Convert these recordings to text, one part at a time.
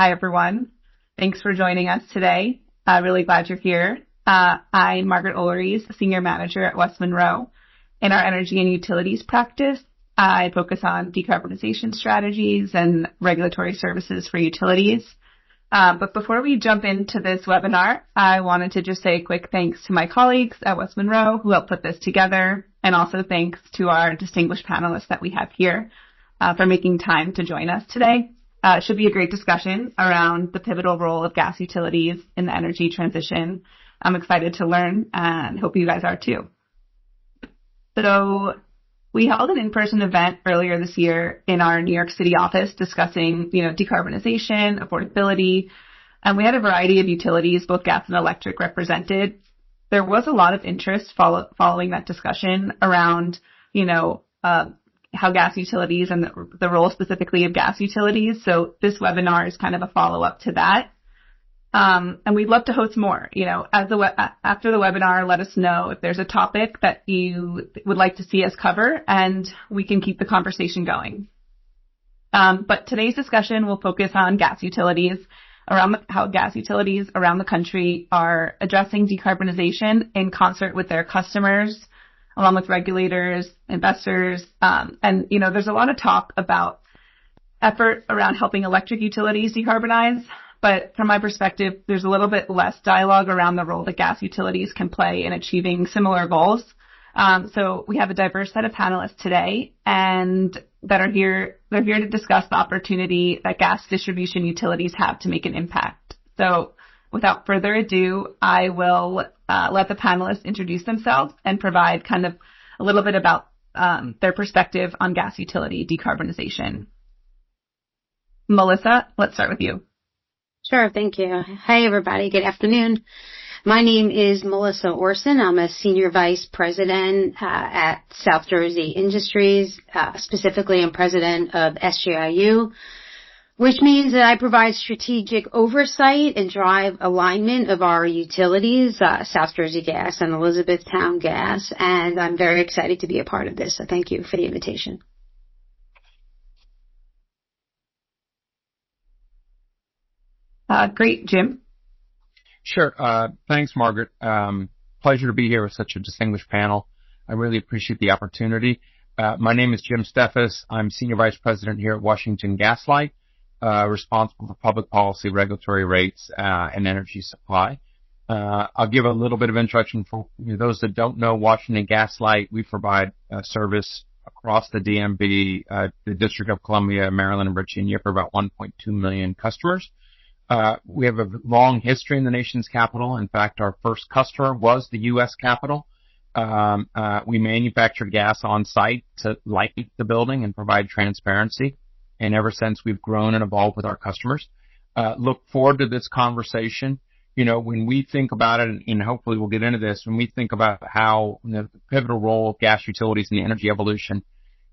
Hi, everyone. Thanks for joining us today. Really glad you're here. I'm Margaret Ulleries, Senior Manager at West Monroe. In our energy and utilities practice, I focus on decarbonization strategies and regulatory services for utilities. But before we jump into this webinar, I wanted to just say a quick thanks to my colleagues at West Monroe who helped put this together, and also thanks to our distinguished panelists that we have here for making time to join us today. It should be a great discussion around the pivotal role of gas utilities in the energy transition. I'm excited to learn and hope you guys are too. So we held an in-person event earlier this year in our New York City office discussing, decarbonization, affordability, and we had a variety of utilities, both gas and electric, represented. There was a lot of interest following that discussion around, how gas utilities and the role specifically of gas utilities. So this webinar is kind of a follow-up to that. And we'd love to host more. After the webinar, let us know if there's a topic that you would like to see us cover, and we can keep the conversation going. But today's discussion will focus on gas utilities, how gas utilities around the country are addressing decarbonization in concert with their customers, along with regulators, investors. There's a lot of talk about effort around helping electric utilities decarbonize. But from my perspective, there's a little bit less dialogue around the role that gas utilities can play in achieving similar goals. So we have a diverse set of panelists today and that are here. They're here to discuss the opportunity that gas distribution utilities have to make an impact. So without further ado, I will let the panelists introduce themselves and provide kind of a little bit about their perspective on gas utility decarbonization. Melissa, let's start with you. Sure, thank you. Hi, everybody. Good afternoon. My name is Melissa Orson. I'm a Senior Vice President at South Jersey Industries. Specifically, I'm President of SJIU, which means that I provide strategic oversight and drive alignment of our utilities, South Jersey Gas and Elizabethtown Gas, and I'm very excited to be a part of this, so thank you for the invitation. Great. Jim? Sure. Thanks, Margaret. Pleasure to be here with such a distinguished panel. I really appreciate the opportunity. My name is Jim Steffes. I'm Senior Vice President here at Washington Gas Light, responsible for public policy, regulatory rates, and energy supply. I'll give a little bit of introduction for those that don't know Washington Gas Light. We provide service across the DMV, the District of Columbia, Maryland, and Virginia for about 1.2 million customers. We have a long history in the nation's capital. In fact, our first customer was the U.S. Capitol. We manufacture gas on site to light the building and provide transparency. And ever since, we've grown and evolved with our customers. Look forward to this conversation. When we think about it, and hopefully we'll get into this, when we think about how the pivotal role of gas utilities in the energy evolution,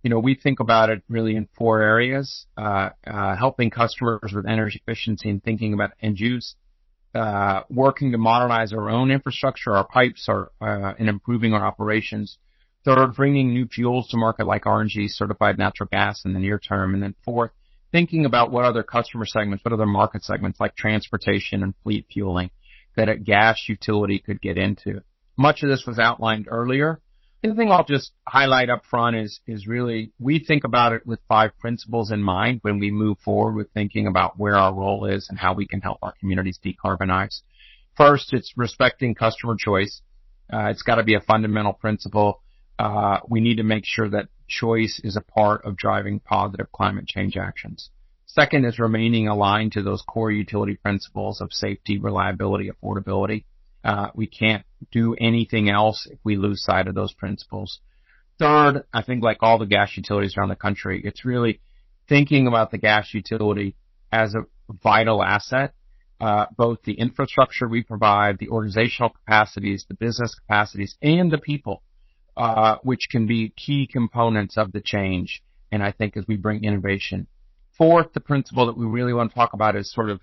we think about it really in four areas, helping customers with energy efficiency and thinking about end use, working to modernize our own infrastructure, our pipes, and improving our operations. Third, bringing new fuels to market like RNG, certified natural gas in the near term. And then fourth, thinking about what other customer segments, what other market segments like transportation and fleet fueling that a gas utility could get into. Much of this was outlined earlier. The thing I'll just highlight up front is really we think about it with 5 principles in mind when we move forward with thinking about where our role is and how we can help our communities decarbonize. First, it's respecting customer choice. It's got to be a fundamental principle. We need to make sure that choice is a part of driving positive climate change actions. Second is remaining aligned to those core utility principles of safety, reliability, affordability. We can't do anything else if we lose sight of those principles. Third, I think like all the gas utilities around the country, it's really thinking about the gas utility as a vital asset, both the infrastructure we provide, the organizational capacities, the business capacities, and the people, which can be key components of the change. And I think as we bring innovation. Fourth, the principle that we really want to talk about is sort of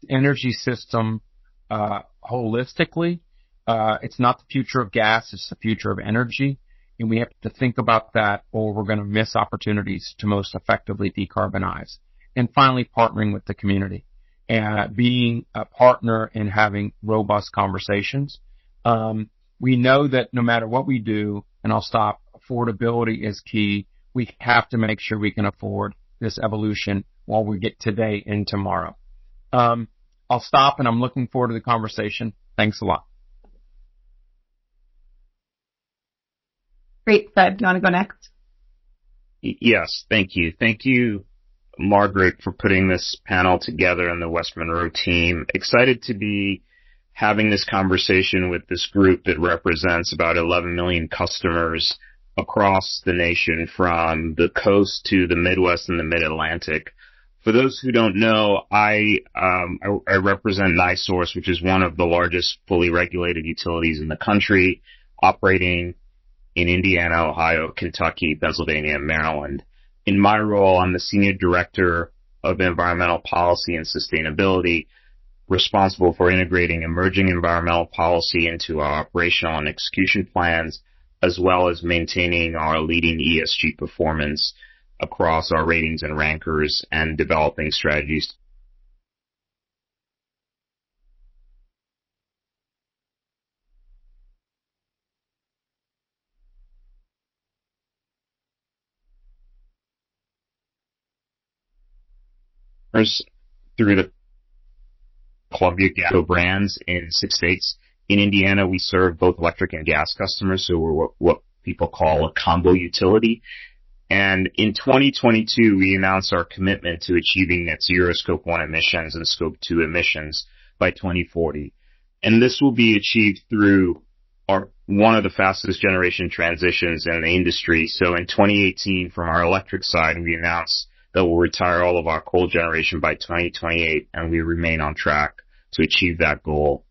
energy system holistically. It's not the future of gas, it's the future of energy. And we have to think about that or we're going to miss opportunities to most effectively decarbonize. And finally, partnering with the community. being a partner in having robust conversations. We know that no matter what we do, and I'll stop, affordability is key. We have to make sure we can afford this evolution while we get today and tomorrow. I'll stop, and I'm looking forward to the conversation. Thanks a lot. Great. Fred, do you want to go next? Yes, thank you. Thank you, Margaret, for putting this panel together and the West Monroe team. Excited to be having this conversation with this group that represents about 11 million customers across the nation, from the coast to the Midwest and the Mid-Atlantic. For those who don't know, I represent NiSource, which is one of the largest fully regulated utilities in the country, operating in Indiana, Ohio, Kentucky, Pennsylvania, and Maryland. In my role, I'm the Senior Director of Environmental Policy and Sustainability, responsible for integrating emerging environmental policy into our operational and execution plans, as well as maintaining our leading ESG performance across our ratings and rankers and developing strategies. Through the Columbia Gas brands in 6 states. In Indiana, we serve both electric and gas customers, so we're what people call a combo utility. And in 2022, we announced our commitment to achieving net zero Scope 1 emissions and Scope 2 emissions by 2040. And this will be achieved through one of the fastest generation transitions in the industry. So in 2018, from our electric side, we announced that we'll retire all of our coal generation by 2028, and we remain on track to achieve that goal.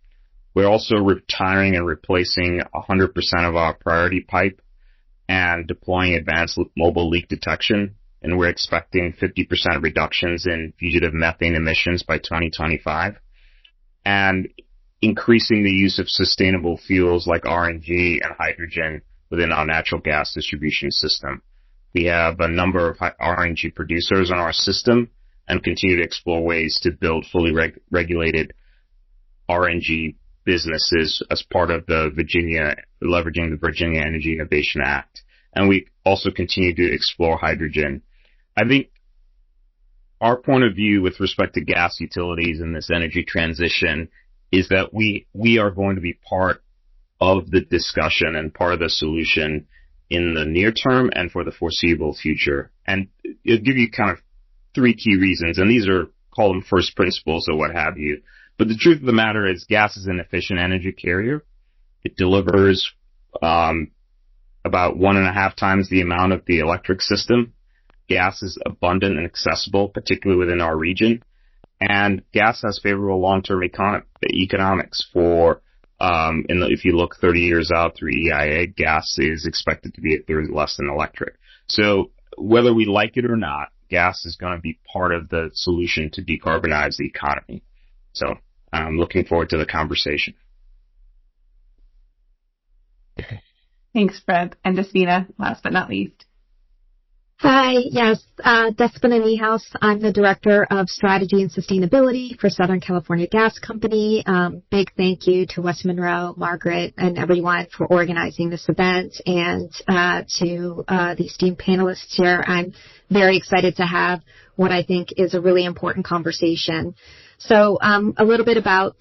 We're also retiring and replacing 100% of our priority pipe and deploying advanced mobile leak detection, and we're expecting 50% reductions in fugitive methane emissions by 2025, and increasing the use of sustainable fuels like RNG and hydrogen within our natural gas distribution system. We have a number of RNG producers on our system and continue to explore ways to build fully regulated RNG businesses as part of leveraging the Virginia Energy Innovation Act. And we also continue to explore hydrogen. I think our point of view with respect to gas utilities in this energy transition is that we are going to be part of the discussion and part of the solution in the near term and for the foreseeable future. And it'll give you kind of 3 key reasons, and these are, call them first principles or what have you. But the truth of the matter is gas is an efficient energy carrier. It delivers about 1.5 times the amount of the electric system. Gas is abundant and accessible, particularly within our region. And gas has favorable long-term economics for if you look 30 years out through EIA, gas is expected to be a third less than electric. So whether we like it or not, gas is going to be part of the solution to decarbonize the economy. So I'm looking forward to the conversation. Thanks, Fred. And Despina, last but not least. Hi, yes, Despina Niehaus. I'm the Director of Strategy and Sustainability for Southern California Gas Company. Big thank you to West Monroe, Margaret, and everyone for organizing this event, and to the esteemed panelists here. I'm very excited to have what I think is a really important conversation. So a little bit about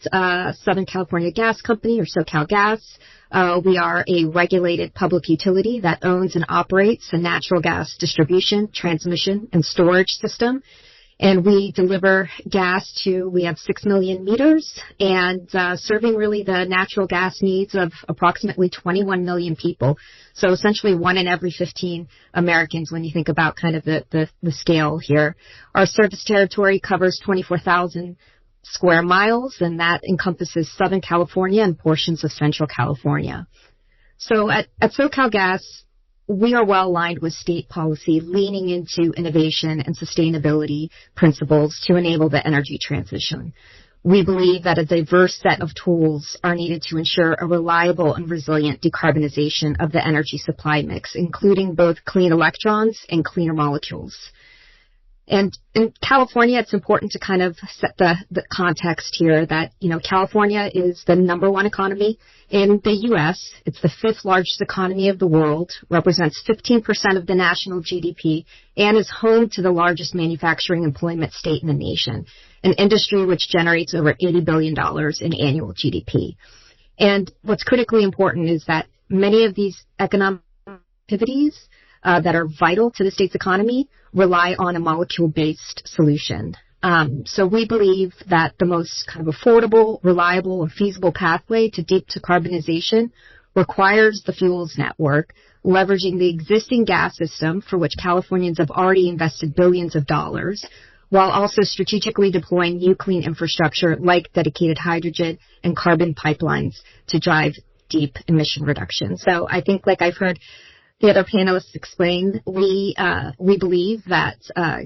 Southern California Gas Company, or SoCalGas. We are a regulated public utility that owns and operates a natural gas distribution, transmission, and storage system. And we deliver gas we have 6 million meters, and serving really the natural gas needs of approximately 21 million people. So essentially 1 in every 15 Americans when you think about kind of the scale here. Our service territory covers 24,000 square miles, and that encompasses Southern California and portions of Central California. So at SoCalGas, we are well aligned with state policy, leaning into innovation and sustainability principles to enable the energy transition. We believe that a diverse set of tools are needed to ensure a reliable and resilient decarbonization of the energy supply mix, including both clean electrons and cleaner molecules. And in California, it's important to kind of set the context here that, California is the number one economy in the U.S. It's the fifth largest economy of the world, represents 15% of the national GDP, and is home to the largest manufacturing employment state in the nation, an industry which generates over $80 billion in annual GDP. And what's critically important is that many of these economic activities that are vital to the state's economy rely on a molecule-based solution. So we believe that the most kind of affordable, reliable, and feasible pathway to deep decarbonization requires the fuels network, leveraging the existing gas system for which Californians have already invested billions of dollars, while also strategically deploying new clean infrastructure like dedicated hydrogen and carbon pipelines to drive deep emission reduction. So I think, like I've heard the other panelists explain, we believe that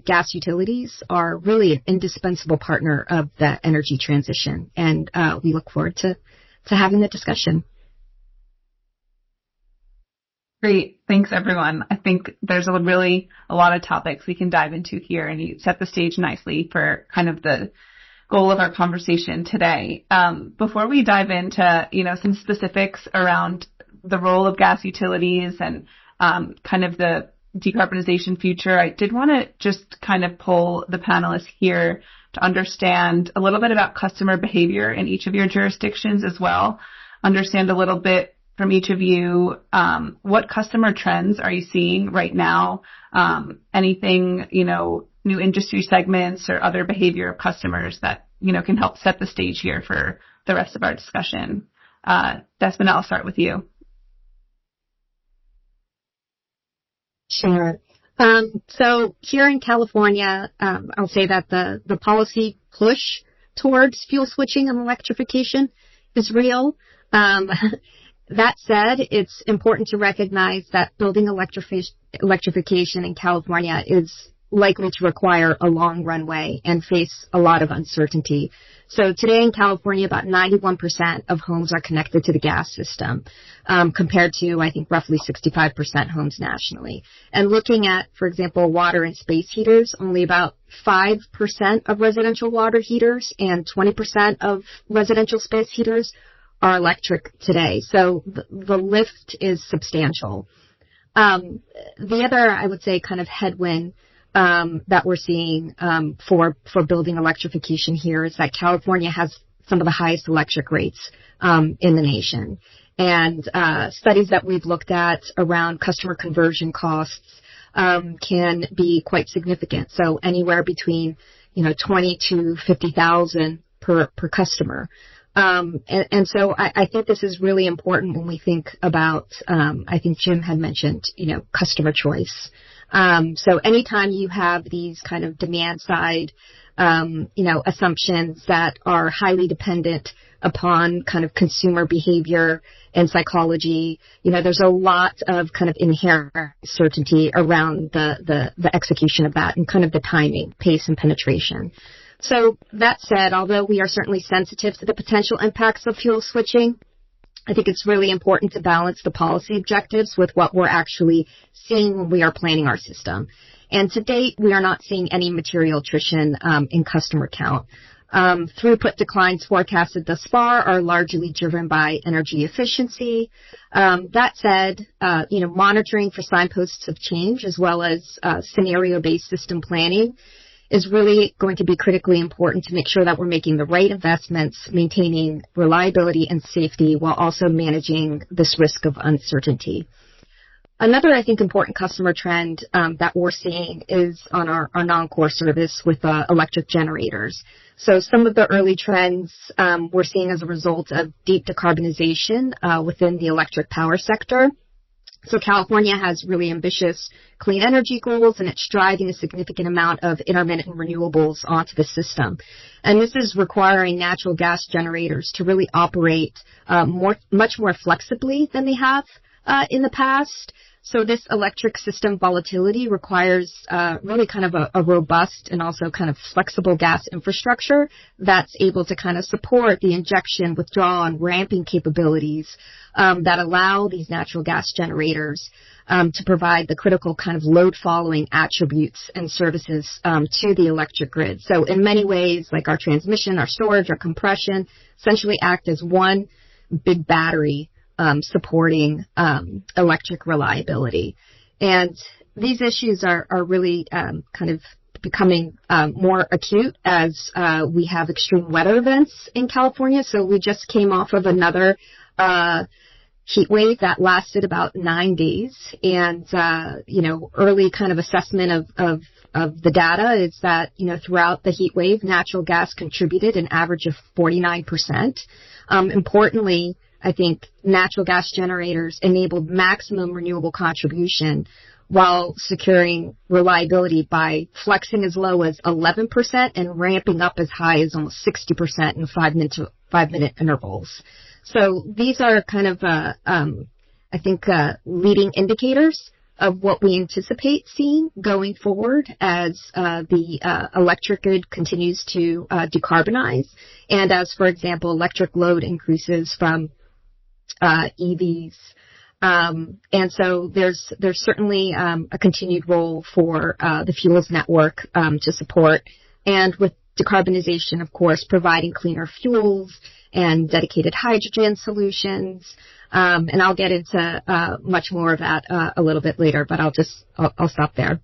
gas utilities are really an indispensable partner of the energy transition, and we look forward to having the discussion. Great. Thanks, everyone. I think there's a lot of topics we can dive into here, and you set the stage nicely for kind of the goal of our conversation today. Before we dive into, some specifics around the role of gas utilities and kind of the decarbonization future, I did want to just kind of poll the panelists here to understand a little bit about customer behavior in each of your jurisdictions as well. Understand a little bit from each of you, what customer trends are you seeing right now? Anything, new industry segments or other behavior of customers that, can help set the stage here for the rest of our discussion. Despina, I'll start with you. Sure. So here in California, I'll say that the policy push towards fuel switching and electrification is real. That said, it's important to recognize that building electrification in California is likely to require a long runway and face a lot of uncertainty. So today in California, about 91% of homes are connected to the gas system, compared to, I think, roughly 65% homes nationally. And looking at, for example, water and space heaters, only about 5% of residential water heaters and 20% of residential space heaters are electric today. So the lift is substantial. The other, I would say, kind of headwind that we're seeing for building electrification here is that California has some of the highest electric rates in the nation. And studies that we've looked at around customer conversion costs can be quite significant. So anywhere between, $20,000 to $50,000 per customer. And so I think this is really important when we think about, I think Jim had mentioned, customer choice. So anytime you have these kind of demand side, assumptions that are highly dependent upon kind of consumer behavior and psychology, there's a lot of kind of inherent certainty around the execution of that and kind of the timing, pace, and penetration. So that said, although we are certainly sensitive to the potential impacts of fuel switching, I think it's really important to balance the policy objectives with what we're actually seeing when we are planning our system. And to date, we are not seeing any material attrition in customer count. Throughput declines forecasted thus far are largely driven by energy efficiency. That said, monitoring for signposts of change as well as scenario-based system planning is really going to be critically important to make sure that we're making the right investments, maintaining reliability and safety while also managing this risk of uncertainty. Another, I think, important customer trend that we're seeing is on our non-core service with electric generators. So some of the early trends we're seeing as a result of deep decarbonization within the electric power sector. So California has really ambitious clean energy goals, and it's driving a significant amount of intermittent renewables onto the system. And this is requiring natural gas generators to really operate much more flexibly than they have in the past. So this electric system volatility requires really kind of a robust and also kind of flexible gas infrastructure that's able to kind of support the injection, withdrawal, and ramping capabilities that allow these natural gas generators to provide the critical kind of load following attributes and services to the electric grid. So in many ways, like our transmission, our storage, our compression, essentially act as one big battery supporting electric reliability. And these issues are really kind of becoming more acute as we have extreme weather events in California. So we just came off of another heat wave that lasted about 9 days. And, early kind of assessment of the data is that, throughout the heat wave, natural gas contributed an average of 49%. Importantly, I think natural gas generators enabled maximum renewable contribution while securing reliability by flexing as low as 11% and ramping up as high as almost 60% in 5-minute intervals. So these are kind of, leading indicators of what we anticipate seeing going forward as the electric grid continues to decarbonize, and as, for example, electric load increases from EVs. And so there's certainly a continued role for the fuels network to support, and with decarbonization, of course, providing cleaner fuels and dedicated hydrogen solutions. And I'll get into much more of that a little bit later, but I'll stop there.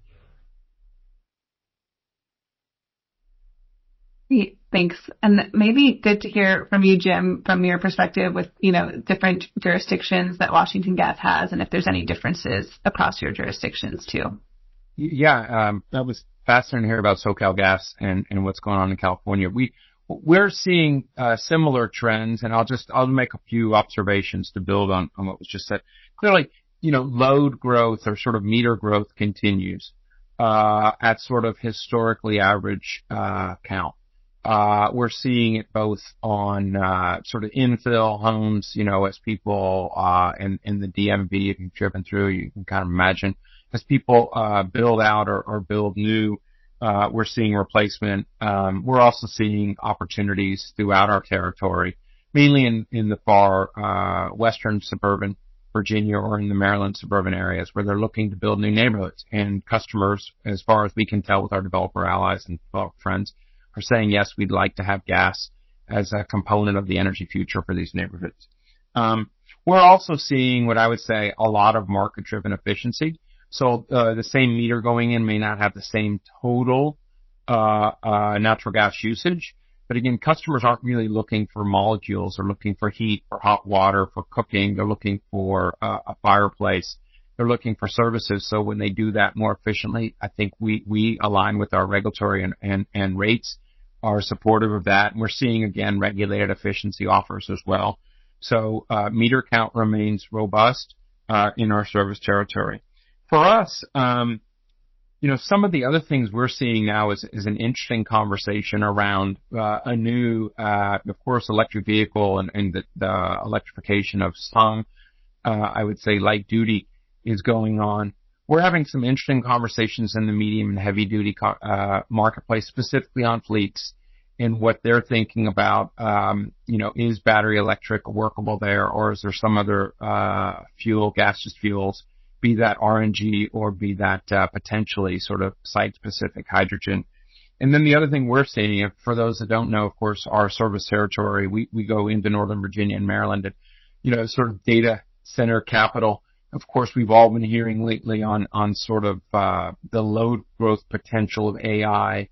Great, thanks. And maybe good to hear from you, Jim, from your perspective with, different jurisdictions that Washington Gas has, and if there's any differences across your jurisdictions too. Yeah, that was fascinating to hear about SoCalGas and what's going on in California. We're seeing similar trends, and I'll make a few observations to build on what was just said. Clearly, load growth or sort of meter growth continues at sort of historically average count. We're seeing it both on sort of infill homes, as people in the DMV, if you've driven through, you can kind of imagine, as people build out or build new, we're seeing replacement. We're also seeing opportunities throughout our territory, mainly in the far western suburban Virginia or in the Maryland suburban areas, where they're looking to build new neighborhoods. And customers, as far as we can tell with our developer allies and developer friends, are saying, yes, we'd like to have gas as a component of the energy future for these neighborhoods. We're also seeing what I would say a lot of market-driven efficiency. So the same meter going in may not have the same total natural gas usage, but again, customers aren't really looking for molecules. They're looking for heat, for hot water, for cooking. They're looking for a fireplace. They're looking for services. So when they do that more efficiently, I think we align with our regulatory and rates are supportive of that. And we're seeing, again, regulated efficiency offers as well. So meter count remains robust in our service territory. For us, some of the other things we're seeing now is an interesting conversation around a new, of course, electric vehicle and the electrification of some, I would say, light duty is going on. We're having some interesting conversations in the medium and heavy duty marketplace, specifically on fleets and what they're thinking about. Is battery electric workable there, or is there some other gaseous fuels, be that RNG or be that potentially sort of site-specific hydrogen. And then the other thing we're seeing, for those that don't know, of course, our service territory, we go into Northern Virginia and Maryland, and, sort of data center capital. Of course, we've all been hearing lately on sort of the load growth potential of AI.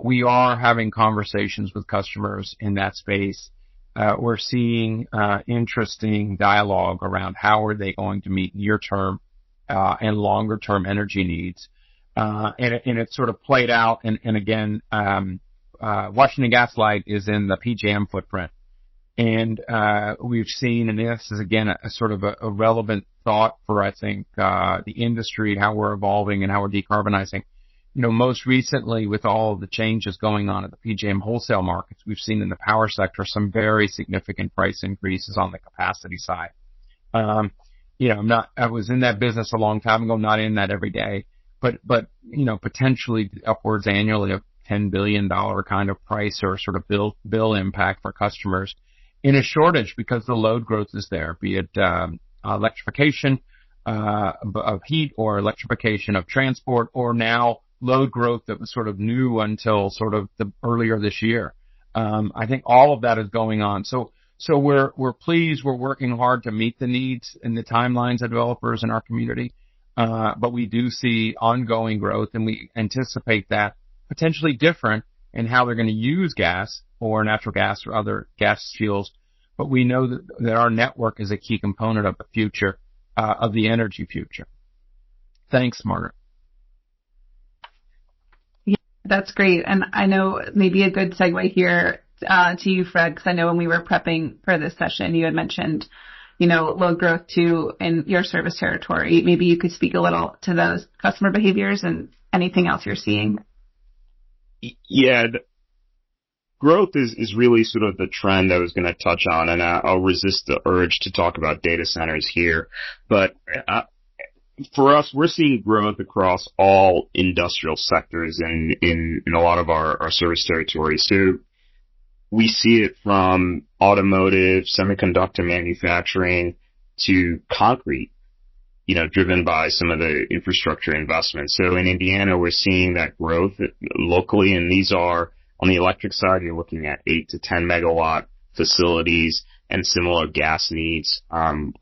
We are having conversations with customers in that space. We're seeing interesting dialogue around how are they going to meet near-term and longer-term energy needs. And it's sort of played out. And again, Washington Gas Light is in the PJM footprint. And we've seen, and this is, again, a sort of a relevant thought for, I think, the industry, how we're evolving and how we're decarbonizing. Most recently, with all of the changes going on at the PJM wholesale markets, we've seen in the power sector some very significant price increases on the capacity side. I was in that business a long time ago, not in that every day, but, potentially upwards annually of $10 billion kind of price or sort of bill impact for customers in a shortage because the load growth is there, be it, electrification, of heat or electrification of transport, or now load growth that was sort of new until sort of the earlier this year. I think all of that is going on. So we're pleased. We're working hard to meet the needs and the timelines of developers in our community. But we do see ongoing growth, and we anticipate that potentially different in how they're going to use gas or natural gas or other gas fuels. But we know that our network is a key component of the future, of the energy future. Thanks, Margaret. Yeah, that's great. And I know maybe a good segue here to you, Fred, because I know when we were prepping for this session, you had mentioned, load growth too in your service territory. Maybe you could speak a little to those customer behaviors and anything else you're seeing. Yeah, growth is really sort of the trend I was going to touch on, and I'll resist the urge to talk about data centers here. But for us, we're seeing growth across all industrial sectors in a lot of our service territory. So we see it from automotive, semiconductor manufacturing to concrete, driven by some of the infrastructure investments. So in Indiana, we're seeing that growth locally, and these are on the electric side, you're looking at 8 to 10 megawatt facilities and similar gas needs in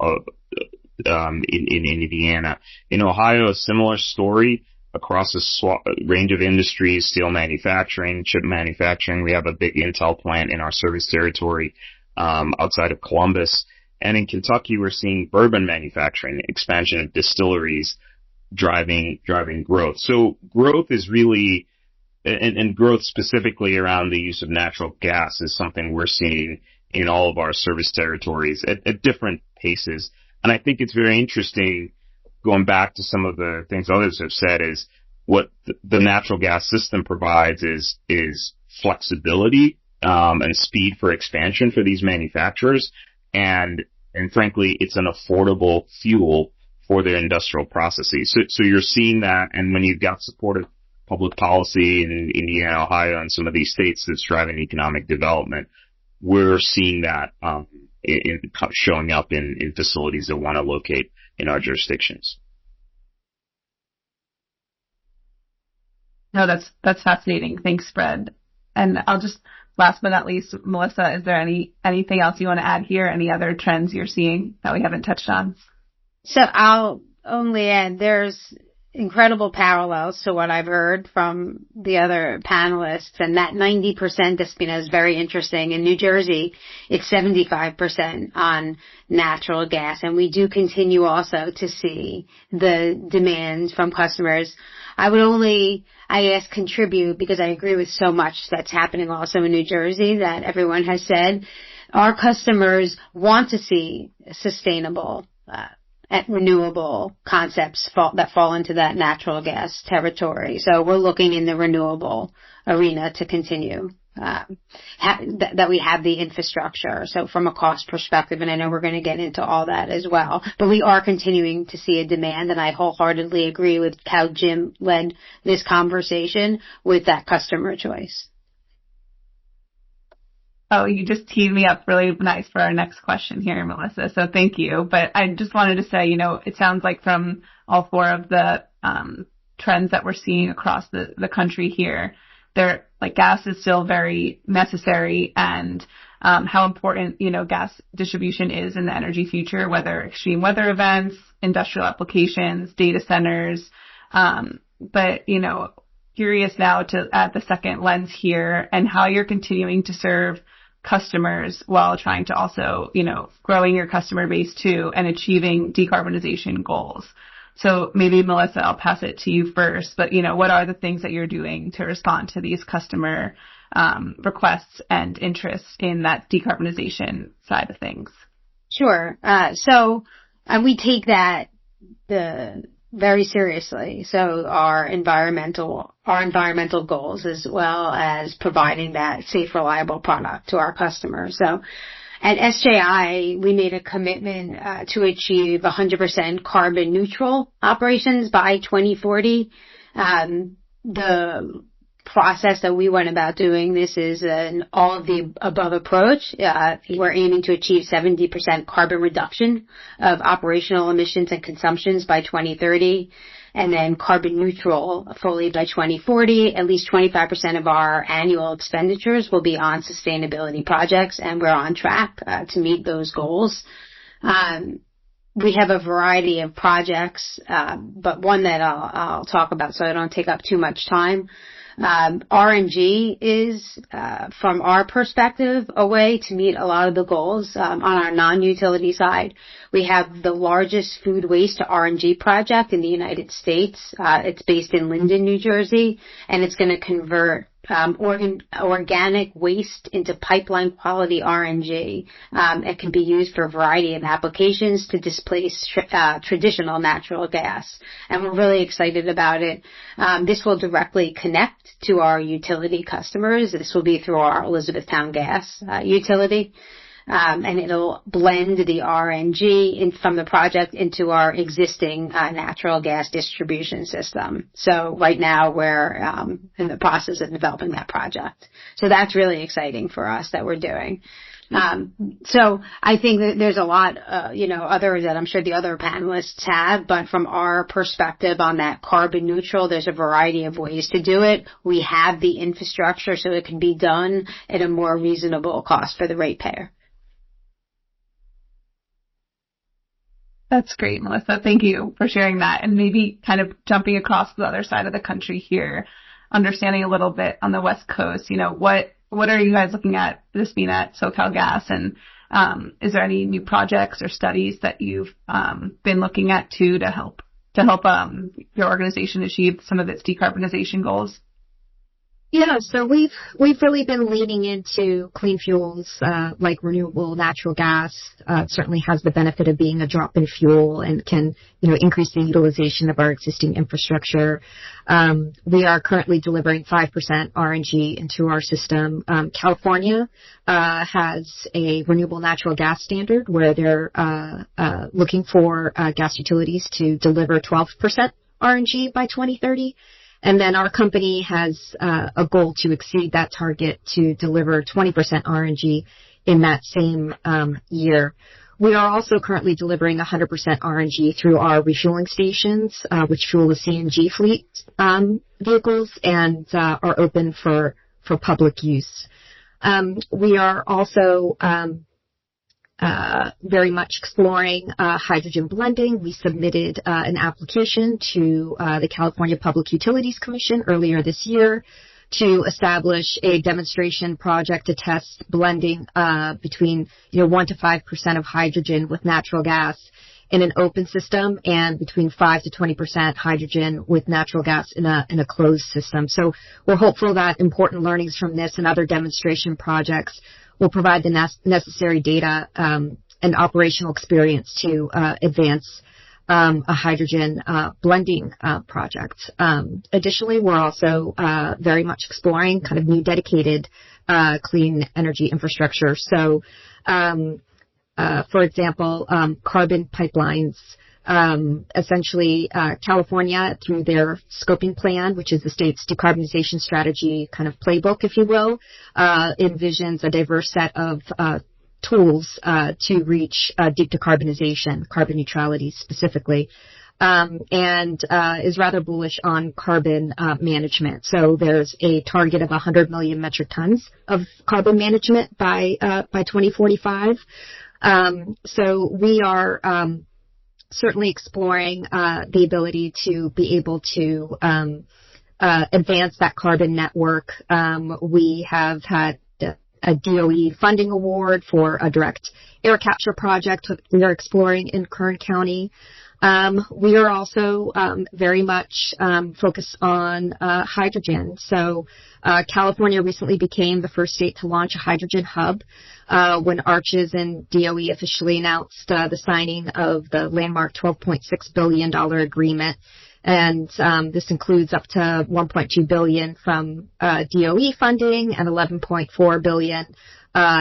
Indiana. In Ohio, a similar story across a range of industries: steel manufacturing, chip manufacturing. We have a big Intel plant in our service territory outside of Columbus. And in Kentucky, we're seeing bourbon manufacturing, expansion of distilleries driving growth. So growth is really, and growth specifically around the use of natural gas is something we're seeing in all of our service territories at different paces. And I think it's very interesting, going back to some of the things others have said, is what the natural gas system provides is flexibility and speed for expansion for these manufacturers. And frankly, it's an affordable fuel for their industrial processes. So you're seeing that, and when you've got supportive public policy in Indiana, Ohio, and some of these states that's driving economic development, we're seeing that showing up in facilities that want to locate in our jurisdictions. No, that's fascinating. Thanks, Fred. And I'll just, last but not least, Melissa, is there anything else you want to add here? Any other trends you're seeing that we haven't touched on? So I'll only add, there's incredible parallels to what I've heard from the other panelists, and that 90%, Despina, is very interesting. In New Jersey, it's 75% on natural gas, and we do continue also to see the demands from customers. I ask contribute, because I agree with so much that's happening also in New Jersey that everyone has said. Our customers want to see sustainable renewable concepts that fall into that natural gas territory. So we're looking in the renewable arena to continue that we have the infrastructure. So from a cost perspective, and I know we're going to get into all that as well, but we are continuing to see a demand, and I wholeheartedly agree with how Jim led this conversation with that customer choice. Oh, you just teed me up really nice for our next question here, Melissa. So thank you. But I just wanted to say, it sounds like from all four of the trends that we're seeing across the country here, gas is still very necessary, and how important, gas distribution is in the energy future, whether extreme weather events, industrial applications, data centers. But, curious now to add the second lens here and how you're continuing to serve customers while trying to also, growing your customer base too and achieving decarbonization goals. So maybe, Melissa, I'll pass it to you first, but, what are the things that you're doing to respond to these customer requests and interests in that decarbonization side of things? Sure. So we take that very seriously. So our environmental goals, as well as providing that safe, reliable product to our customers. So At SJI, we made a commitment to achieve 100% carbon neutral operations by 2040. The process that we went about doing this is an all of the above approach. We're aiming to achieve 70% carbon reduction of operational emissions and consumptions by 2030. And then carbon neutral fully by 2040. At least 25% of our annual expenditures will be on sustainability projects, and we're on track to meet those goals. We have a variety of projects, but one that I'll talk about so I don't take up too much time. RNG is, from our perspective, a way to meet a lot of the goals. On our non-utility side, we have the largest food waste to RNG project in the United States. It's based in Linden, New Jersey, and it's going to convert organic waste into pipeline quality RNG. It can be used for a variety of applications to displace traditional natural gas, and we're really excited about it. This will directly connect to our utility customers. This will be through our Elizabethtown Gas utility. And it'll blend the RNG from the project into our existing natural gas distribution system. So right now we're in the process of developing that project. So that's really exciting for us that we're doing. So I think that there's a lot, other that I'm sure the other panelists have, but from our perspective on that carbon neutral, there's a variety of ways to do it. We have the infrastructure so it can be done at a more reasonable cost for the ratepayer. That's great, Melissa. Thank you for sharing that. And maybe kind of jumping across the other side of the country here, understanding a little bit on the West Coast, what are you guys looking at, this being at SoCalGas? And is there any new projects or studies that you've been looking at too to help your organization achieve some of its decarbonization goals? Yeah, so we've really been leaning into clean fuels like renewable natural gas. Certainly has the benefit of being a drop-in fuel and can increase the utilization of our existing infrastructure. We are currently delivering 5% RNG into our system. California has a renewable natural gas standard where they're looking for gas utilities to deliver 12% RNG by 2030. And then our company has a goal to exceed that target to deliver 20% RNG in that same year. We are also currently delivering 100% RNG through our refueling stations, which fuel the CNG fleet vehicles and are open for public use. We are also very much exploring hydrogen blending. We submitted an application to the California Public Utilities Commission earlier this year to establish a demonstration project to test blending between 1 to 5% of hydrogen with natural gas in an open system and between 5 to 20% hydrogen with natural gas in a closed system. So we're hopeful that important learnings from this and other demonstration projects will provide the necessary data and operational experience to advance a hydrogen blending project. Additionally, we're also very much exploring kind of new dedicated clean energy infrastructure. So, for example, carbon pipelines. Essentially, California, through their scoping plan, which is the state's decarbonization strategy kind of playbook, if you will, envisions a diverse set of tools to reach deep decarbonization, carbon neutrality specifically, and is rather bullish on carbon management. So there's a target of 100 million metric tons of carbon management by 2045. So we are certainly exploring the ability to be able to advance that carbon network. We have had a DOE funding award for a direct air capture project we are exploring in Kern County. We are also very much focused on hydrogen. So California recently became the first state to launch a hydrogen hub when Arches and DOE officially announced the signing of the landmark $12.6 billion agreement. And this includes up to $1.2 billion from DOE funding and $11.4 billion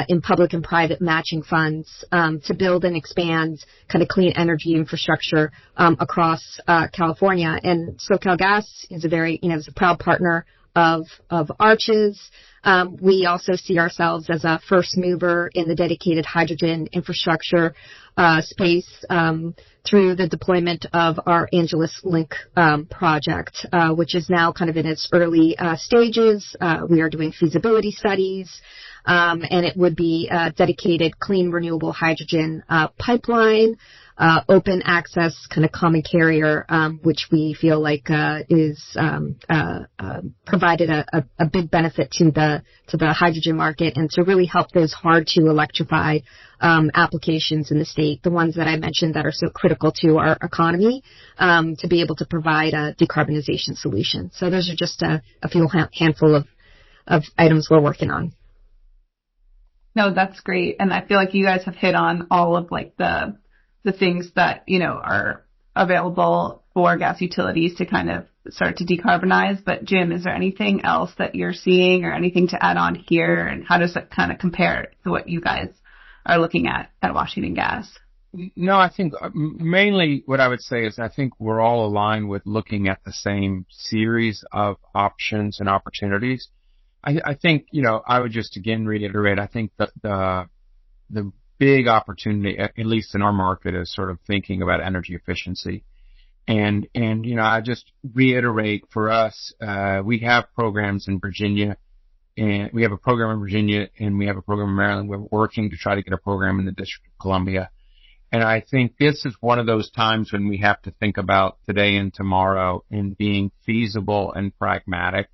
in public and private matching funds to build and expand kind of clean energy infrastructure across California. And SoCalGas is is a proud partner of Arches. We also see ourselves as a first mover in the dedicated hydrogen infrastructure space through the deployment of our Angeles Link project, which is now kind of in its early stages. We are doing feasibility studies, and it would be a dedicated clean renewable hydrogen pipeline, open access kind of common carrier, which we feel like is provided a big benefit to the hydrogen market and to really help those hard to electrify applications in the state, the ones that I mentioned that are so critical to our economy, to be able to provide a decarbonization solution. So those are just a few handful of items we're working on. No, that's great. And I feel like you guys have hit on all of like the things that, are available for gas utilities to kind of start to decarbonize. But Jim, is there anything else that you're seeing or anything to add on here? And how does that kind of compare to what you guys are looking at Washington Gas? No, I think mainly what I would say is I think we're all aligned with looking at the same series of options and opportunities. I think, I would just again reiterate, I think that the big opportunity, at least in our market, is sort of thinking about energy efficiency. And I just reiterate for us, we have programs in Virginia, and we have a program in Virginia and we have a program in Maryland. We're working to try to get a program in the District of Columbia. And I think this is one of those times when we have to think about today and tomorrow in being feasible and pragmatic.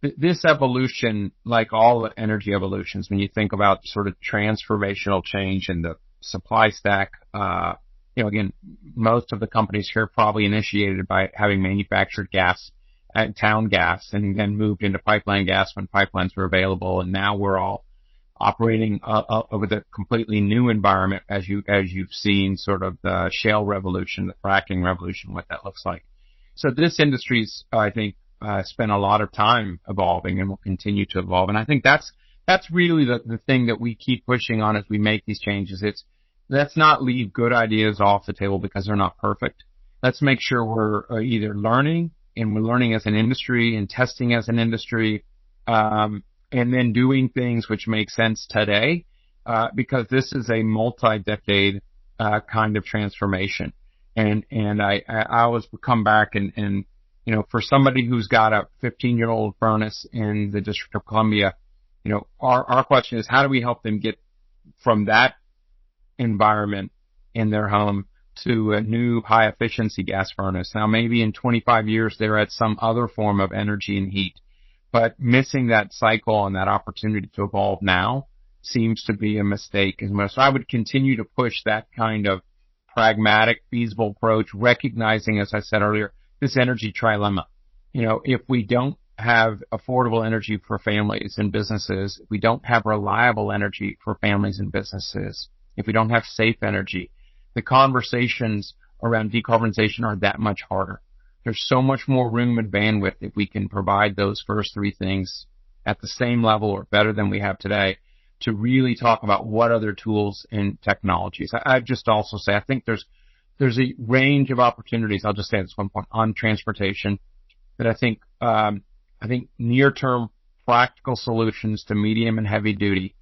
This evolution, like all energy evolutions, when you think about sort of transformational change in the supply stack, again, most of the companies here probably initiated by having manufactured gas at town gas and then moved into pipeline gas when pipelines were available. And now we're all operating with a completely new environment as you've seen sort of the shale revolution, the fracking revolution, what that looks like. So this industry's, I think, spent a lot of time evolving and will continue to evolve. And I think that's really the thing that we keep pushing on as we make these changes. Let's not leave good ideas off the table because they're not perfect. Let's make sure we're either learning, and we're learning as an industry and testing as an industry, and then doing things which make sense today, because this is a multi-decade kind of transformation. And I always come back and for somebody who's got a 15-year-old furnace in the District of Columbia, our question is, how do we help them get from that environment in their home to a new high-efficiency gas furnace? Now, maybe in 25 years, they're at some other form of energy and heat, but missing that cycle and that opportunity to evolve now seems to be a mistake. So I would continue to push that kind of pragmatic, feasible approach, recognizing, as I said earlier, this energy trilemma. If we don't have affordable energy for families and businesses, if we don't have reliable energy for families and businesses, if we don't have safe energy, the conversations around decarbonization are that much harder. There's so much more room and bandwidth if we can provide those first three things at the same level or better than we have today to really talk about what other tools and technologies. I'd just also say I think there's a range of opportunities. I'll just say at this one point on transportation that I think near-term practical solutions to medium and heavy duty.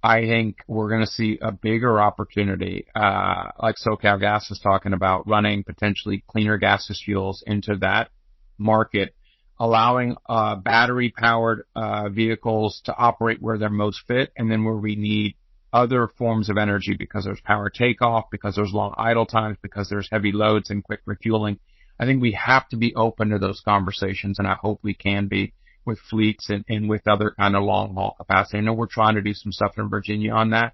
I think we're going to see a bigger opportunity, like SoCalGas is talking about, running potentially cleaner gaseous fuels into that market, allowing battery-powered vehicles to operate where they're most fit, and then where we need other forms of energy because there's power takeoff, because there's long idle times, because there's heavy loads and quick refueling. I think we have to be open to those conversations, and I hope we can be with fleets and with other kind of long-haul capacity. I know we're trying to do some stuff in Virginia on that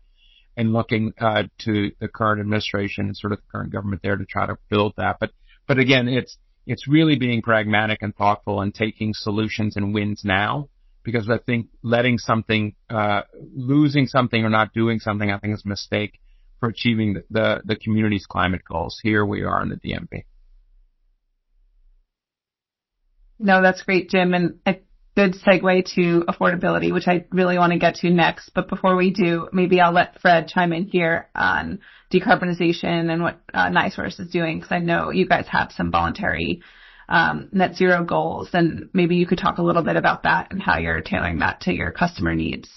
and looking to the current administration and sort of the current government there to try to build that. But again, it's really being pragmatic and thoughtful and taking solutions and wins now, because I think letting something, losing something or not doing something, I think is a mistake for achieving the community's climate goals. Here we are in the DMV. No, that's great, Jim. And good segue to affordability, which I really want to get to next. But before we do, maybe I'll let Fred chime in here on decarbonization and what NiSource is doing, because I know you guys have some voluntary net zero goals, and maybe you could talk a little bit about that and how you're tailoring that to your customer needs.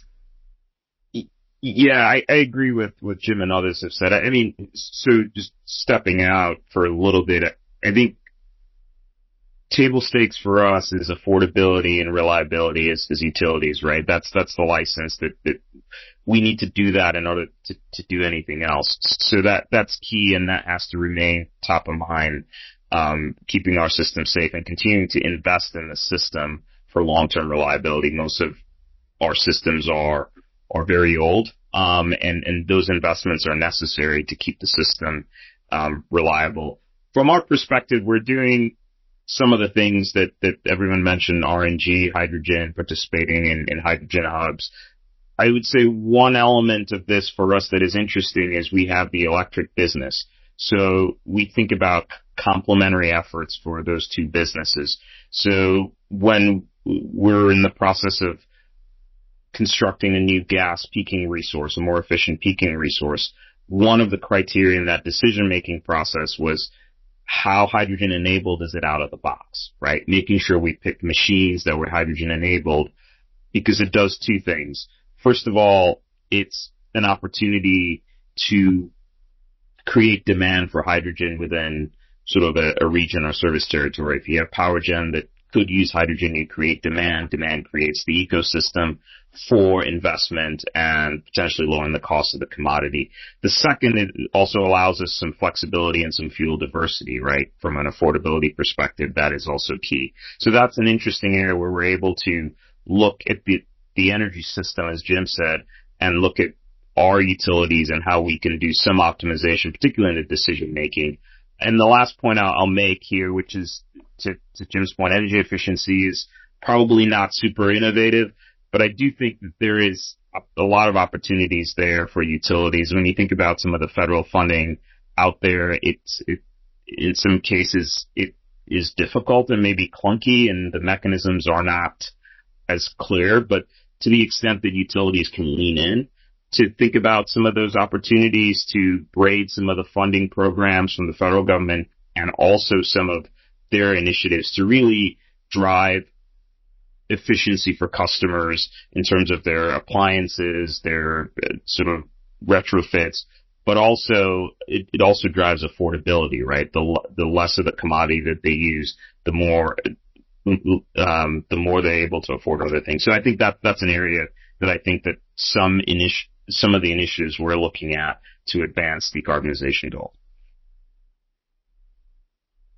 Yeah, I agree with what Jim and others have said. I mean, so just stepping out for a little bit, I think table stakes for us is affordability and reliability as utilities, right? That's the license that we need to do that in order to do anything else. So that's key, and that has to remain top of mind, keeping our system safe and continuing to invest in the system for long-term reliability. Most of our systems are very old, and those investments are necessary to keep the system reliable. From our perspective, we're doing some of the things that everyone mentioned: RNG, hydrogen, participating in hydrogen hubs. I would say one element of this for us that is interesting is we have the electric business. So we think about complementary efforts for those two businesses. So when we're in the process of constructing a new gas peaking resource, a more efficient peaking resource, one of the criteria in that decision-making process was how hydrogen enabled is it out of the box, right? Making sure we picked machines that were hydrogen enabled, because it does two things. First of all, it's an opportunity to create demand for hydrogen within sort of a region or service territory. If you have power gen that could use hydrogen, you create demand. Demand creates the ecosystem for investment and potentially lowering the cost of the commodity. The second, it also allows us some flexibility and some fuel diversity, right? From an affordability perspective, that is also key. So that's an interesting area where we're able to look at the energy system, as Jim said, and look at our utilities and how we can do some optimization, particularly in the decision making. And the last point I'll make here, which is to Jim's point, energy efficiency is probably not super innovative, but I do think that there is a lot of opportunities there for utilities. When you think about some of the federal funding out there, it in some cases it is difficult and maybe clunky, and the mechanisms are not as clear. But to the extent that utilities can lean in to think about some of those opportunities to braid some of the funding programs from the federal government, and also some of their initiatives to really drive efficiency for customers in terms of their appliances, their sort of retrofits, but also it also drives affordability, right? The less of the commodity that they use, the more they're able to afford other things. So I think that's an area that I think that some of the initiatives we're looking at to advance decarbonization goals.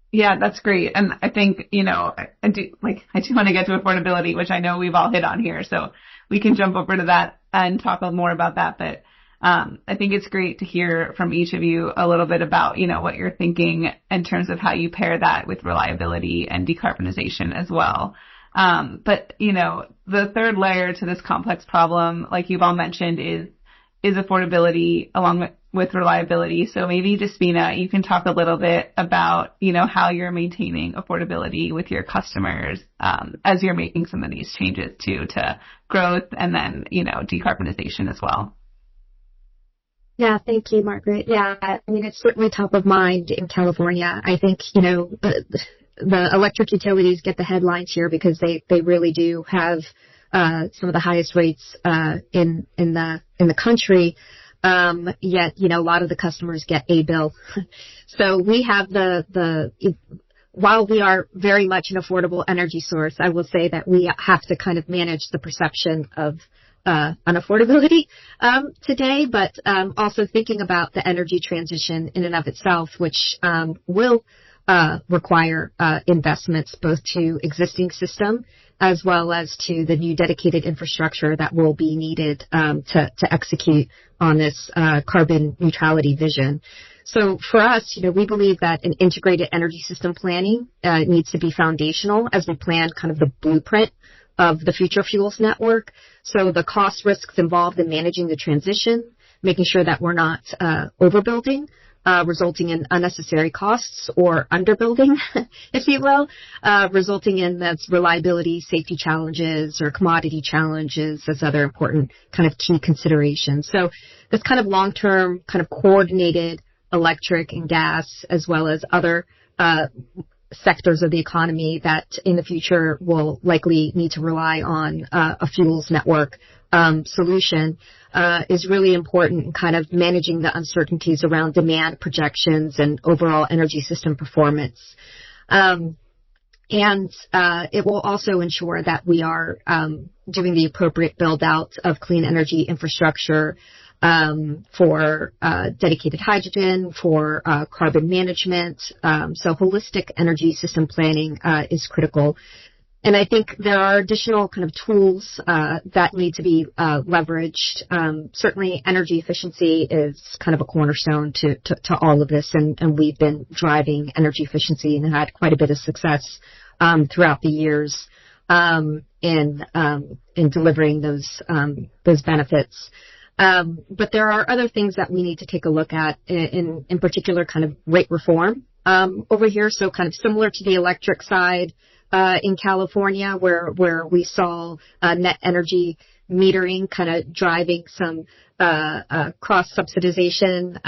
Yeah, that's great. And I think, I do want to get to affordability, which I know we've all hit on here. So we can jump over to that and talk more about that. But I think it's great to hear from each of you a little bit about, what you're thinking in terms of how you pair that with reliability and decarbonization as well. But the third layer to this complex problem, like you've all mentioned, is affordability along with reliability. So maybe Despina, you can talk a little bit about, how you're maintaining affordability with your customers, as you're making some of these changes to growth and then, decarbonization as well. Yeah, thank you, Margaret. Yeah, I mean, it's certainly top of mind in California. I think, the electric utilities get the headlines here because they really do have some of the highest rates in the country. Yet, a lot of the customers get a bill. So we have while we are very much an affordable energy source, I will say that we have to kind of manage the perception of unaffordability today, but also thinking about the energy transition in and of itself, which will require investments both to existing system as well as to the new dedicated infrastructure that will be needed to execute on this carbon neutrality vision. So for us, we believe that an integrated energy system planning needs to be foundational as we plan kind of the blueprint of the future fuels network. So the cost risks involved in managing the transition, making sure that we're not overbuilding, resulting in unnecessary costs or underbuilding, if you will, resulting in that's reliability, safety challenges or commodity challenges as other important kind of key considerations. So this kind of long-term kind of coordinated electric and gas as well as other sectors of the economy that in the future will likely need to rely on a fuels network solution is really important in kind of managing the uncertainties around demand projections and overall energy system performance. And it will also ensure that we are doing the appropriate build out of clean energy infrastructure for dedicated hydrogen, for carbon management. So holistic energy system planning is critical. And I think there are additional kind of tools that need to be leveraged. Certainly energy efficiency is kind of a cornerstone to all of this, and we've been driving energy efficiency and had quite a bit of success throughout the years in delivering those benefits. But there are other things that we need to take a look at, in particular kind of rate reform over here. So kind of similar to the electric side in California, where we saw net energy metering kind of driving some cross subsidization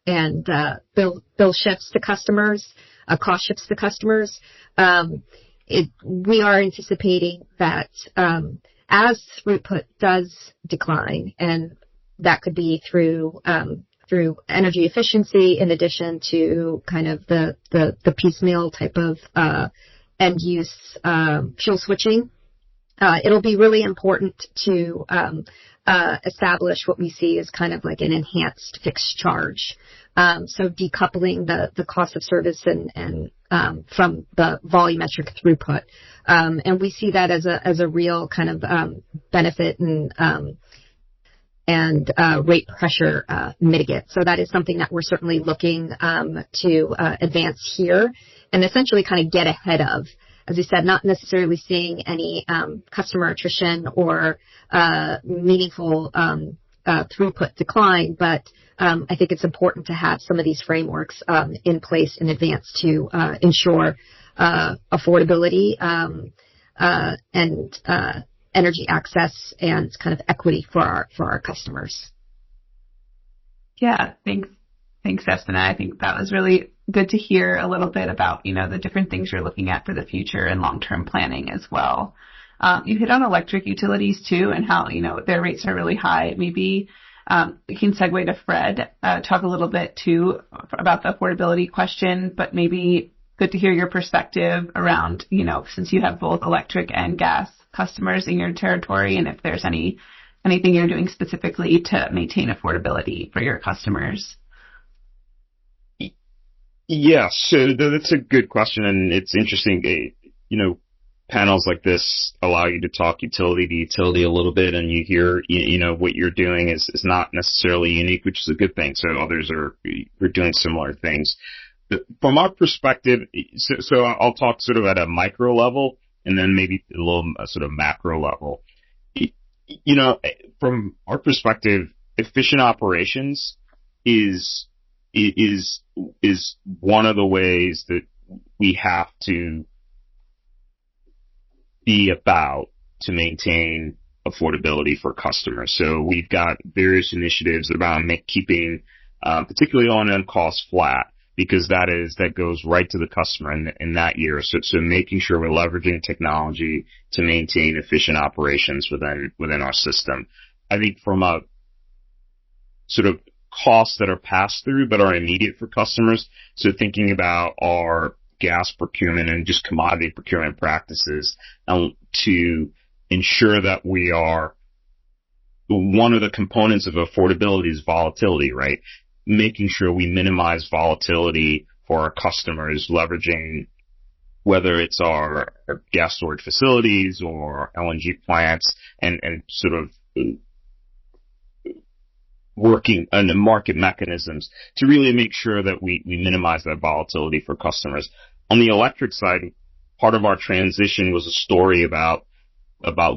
and bill shifts to customers, cost shifts to customers. We are anticipating that as throughput does decline, and that could be through energy efficiency in addition to kind of the piecemeal type of end use fuel switching. It'll be really important to establish what we see as kind of like an enhanced fixed charge. So decoupling the cost of service and from the volumetric throughput. And we see that as a real kind of benefit and rate pressure mitigate. So that is something that we're certainly looking to advance here and essentially kind of get ahead of. As I said, not necessarily seeing any customer attrition or meaningful throughput decline, but I think it's important to have some of these frameworks in place in advance to ensure affordability and energy access and kind of equity for our customers. Yeah, thanks, Destiny. I think that was really good to hear a little bit about, the different things you're looking at for the future and long-term planning as well. You hit on electric utilities too and how, their rates are really high. Maybe we can segue to Fred, talk a little bit too about the affordability question, but maybe good to hear your perspective around, since you have both electric and gas customers in your territory, and if there's anything you're doing specifically to maintain affordability for your customers. Yeah, so that's a good question, and it's interesting. Panels like this allow you to talk utility to utility a little bit, and you hear, what you're doing is not necessarily unique, which is a good thing. So others we're doing similar things. From our perspective, so I'll talk sort of at a micro level, and then maybe a little sort of macro level. From our perspective, efficient operations is one of the ways that we have to be about to maintain affordability for customers. So we've got various initiatives around keeping, particularly on costs flat, because that goes right to the customer in that year. So making sure we're leveraging technology to maintain efficient operations within our system. I think from a sort of costs that are passed through but are immediate for customers. So thinking about our gas procurement and just commodity procurement practices to ensure that we are, one of the components of affordability is volatility, right? Making sure we minimize volatility for our customers, leveraging whether it's our gas storage facilities or LNG plants and sort of working on the market mechanisms to really make sure that we minimize that volatility for customers. On the electric side, part of our transition was a story about